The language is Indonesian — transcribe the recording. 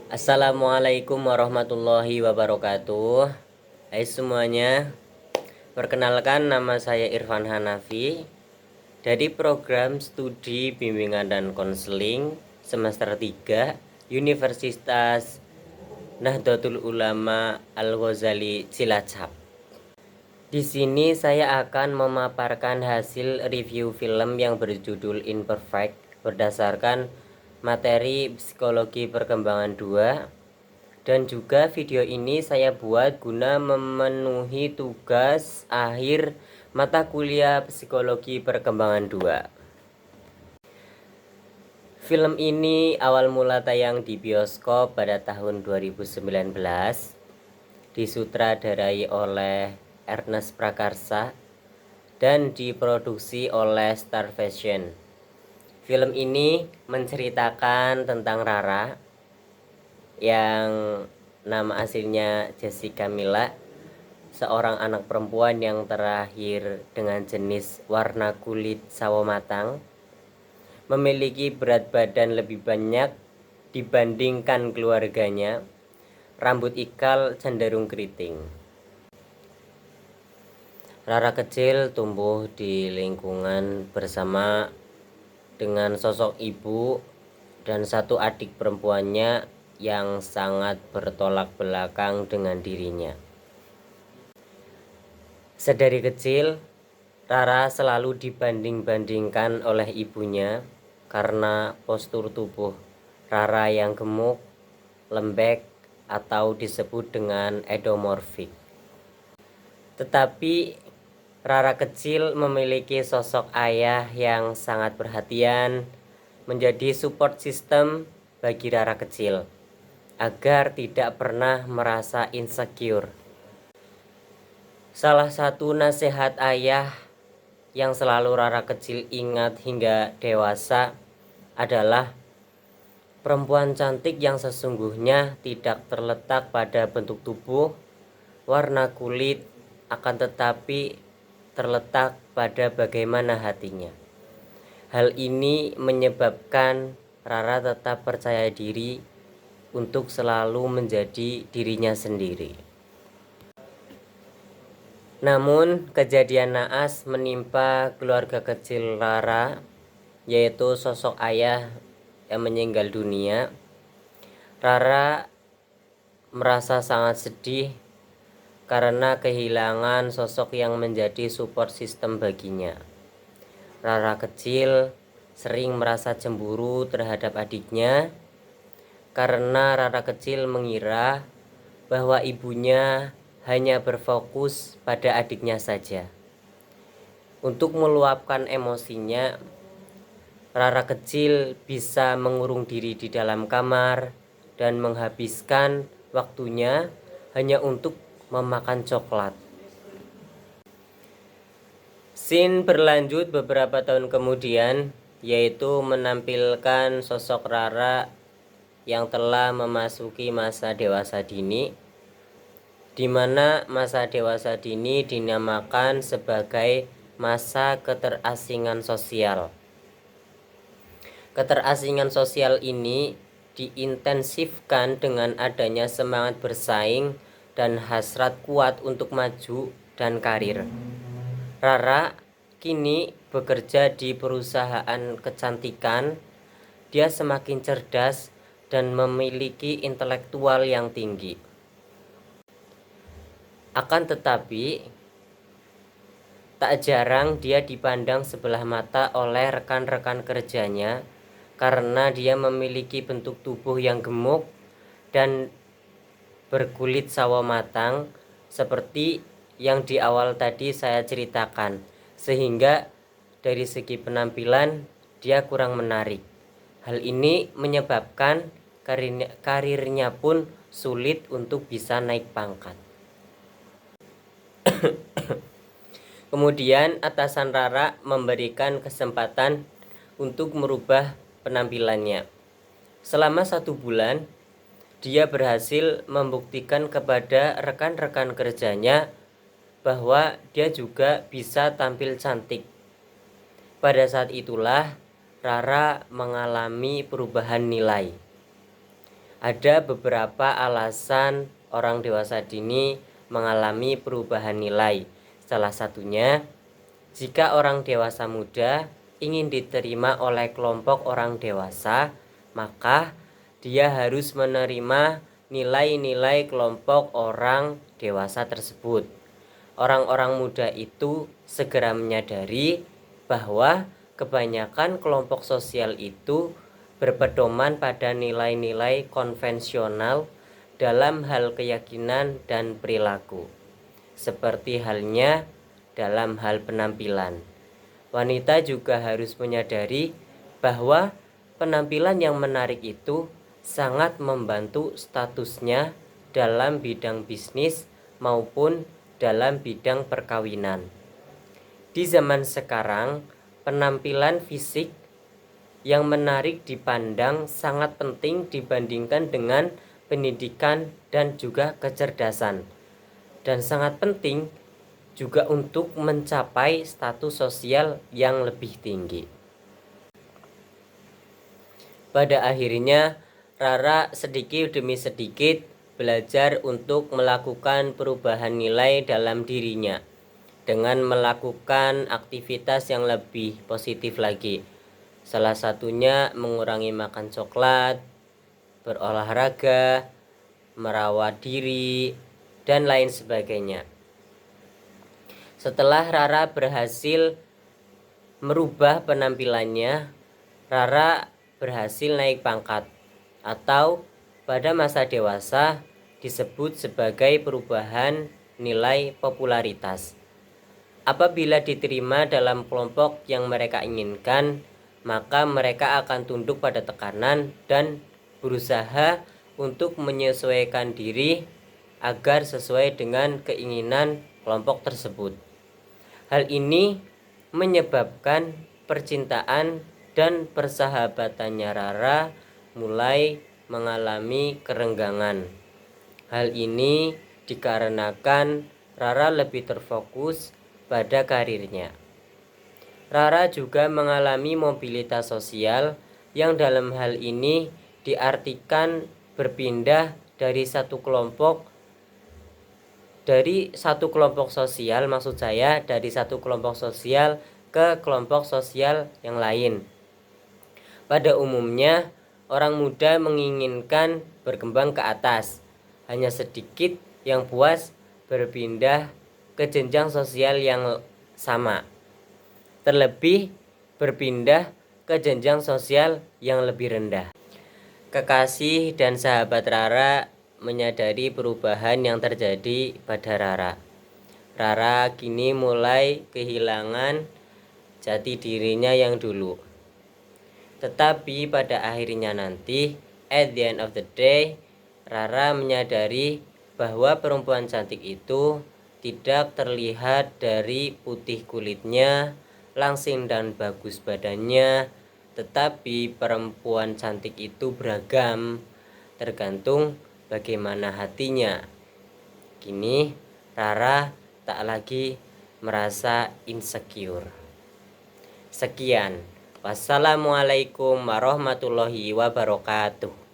Assalamualaikum warahmatullahi wabarakatuh. Hai semuanya, perkenalkan nama saya Irfan Hanafi dari program studi bimbingan dan konseling semester 3 Universitas Nahdlatul Ulama Al-Ghazali Cilacap. Di sini saya akan memaparkan hasil review film yang berjudul Imperfect berdasarkan materi psikologi perkembangan 2. Dan juga video ini saya buat guna memenuhi tugas akhir mata kuliah psikologi perkembangan 2. Film ini awal mula tayang di bioskop pada tahun 2019, disutradarai oleh Ernest Prakarsa dan diproduksi oleh Star Fashion. Film ini menceritakan tentang Rara yang nama aslinya Jessica Mila, seorang anak perempuan yang terlahir dengan jenis warna kulit sawo matang, memiliki berat badan lebih banyak dibandingkan keluarganya, rambut ikal cenderung keriting. Rara kecil tumbuh di lingkungan bersama dengan sosok ibu dan satu adik perempuannya yang sangat bertolak belakang dengan dirinya. Sedari kecil, Rara selalu dibanding-bandingkan oleh ibunya karena postur tubuh Rara yang gemuk, lembek, atau disebut dengan endomorfik. Tetapi Rara kecil memiliki sosok ayah yang sangat perhatian, menjadi support system bagi Rara kecil agar tidak pernah merasa insecure. Salah satu nasihat ayah yang selalu Rara kecil ingat hingga dewasa adalah perempuan cantik yang sesungguhnya tidak terletak pada bentuk tubuh, warna kulit, akan tetapi terletak pada bagaimana hatinya. Hal ini menyebabkan Rara tetap percaya diri untuk selalu menjadi dirinya sendiri. Namun kejadian naas menimpa keluarga kecil Rara, yaitu sosok ayah yang meninggal dunia. Rara merasa sangat sedih karena kehilangan sosok yang menjadi support system baginya. Rara kecil sering merasa cemburu terhadap adiknya karena Rara kecil mengira bahwa ibunya hanya berfokus pada adiknya saja. Untuk meluapkan emosinya, Rara kecil bisa mengurung diri di dalam kamar dan menghabiskan waktunya hanya untuk memakan coklat. Scene berlanjut beberapa tahun kemudian, yaitu menampilkan sosok Rara yang telah memasuki masa dewasa dini, di mana masa dewasa dini dinamakan sebagai masa keterasingan sosial. Keterasingan sosial ini diintensifkan dengan adanya semangat bersaing dan hasrat kuat untuk maju dan karir. Rara kini bekerja di perusahaan kecantikan. Dia semakin cerdas dan memiliki intelektual yang tinggi. Akan tetapi, tak jarang dia dipandang sebelah mata oleh rekan-rekan kerjanya karena dia memiliki bentuk tubuh yang gemuk dan berkulit sawo matang seperti yang di awal tadi saya ceritakan, sehingga dari segi penampilan dia kurang menarik. Hal ini menyebabkan karirnya pun sulit untuk bisa naik pangkat. Kemudian atasan Rara memberikan kesempatan untuk merubah penampilannya. Selama 1 bulan, dia berhasil membuktikan kepada rekan-rekan kerjanya bahwa dia juga bisa tampil cantik. Pada saat itulah Rara mengalami perubahan nilai. Ada beberapa alasan orang dewasa dini mengalami perubahan nilai. Salah satunya, jika orang dewasa muda ingin diterima oleh kelompok orang dewasa, maka dia harus menerima nilai-nilai kelompok orang dewasa tersebut. Orang-orang muda itu segera menyadari bahwa kebanyakan kelompok sosial itu berpedoman pada nilai-nilai konvensional dalam hal keyakinan dan perilaku, seperti halnya dalam hal penampilan. Wanita juga harus menyadari bahwa penampilan yang menarik itu sangat membantu statusnya dalam bidang bisnis maupun dalam bidang perkawinan. Di zaman sekarang, penampilan fisik yang menarik dipandang sangat penting dibandingkan dengan pendidikan dan juga kecerdasan, dan sangat penting juga untuk mencapai status sosial yang lebih tinggi. Pada akhirnya, Rara sedikit demi sedikit belajar untuk melakukan perubahan nilai dalam dirinya dengan melakukan aktivitas yang lebih positif lagi. Salah satunya mengurangi makan coklat, berolahraga, merawat diri, dan lain sebagainya. Setelah Rara berhasil merubah penampilannya, Rara berhasil naik pangkat, atau pada masa dewasa disebut sebagai perubahan nilai popularitas. Apabila diterima dalam kelompok yang mereka inginkan, maka mereka akan tunduk pada tekanan dan berusaha untuk menyesuaikan diri agar sesuai dengan keinginan kelompok tersebut. Hal ini menyebabkan percintaan dan persahabatannya Rara mulai mengalami kerenggangan. Hal ini dikarenakan Rara lebih terfokus pada karirnya. Rara juga mengalami mobilitas sosial yang dalam hal ini diartikan berpindah dari satu kelompok sosial, dari satu kelompok sosial ke kelompok sosial yang lain. Pada umumnya, orang muda menginginkan berkembang ke atas, hanya sedikit yang puas berpindah ke jenjang sosial yang sama, terlebih berpindah ke jenjang sosial yang lebih rendah. Kekasih dan sahabat Rara menyadari perubahan yang terjadi pada Rara. Rara kini mulai kehilangan jati dirinya yang dulu. Tetapi pada akhirnya nanti, at the end of the day, Rara menyadari bahwa perempuan cantik itu tidak terlihat dari putih kulitnya, langsing dan bagus badannya, tetapi perempuan cantik itu beragam, tergantung bagaimana hatinya. Kini Rara tak lagi merasa insecure. Sekian. Wassalamualaikum warahmatullahi wabarakatuh.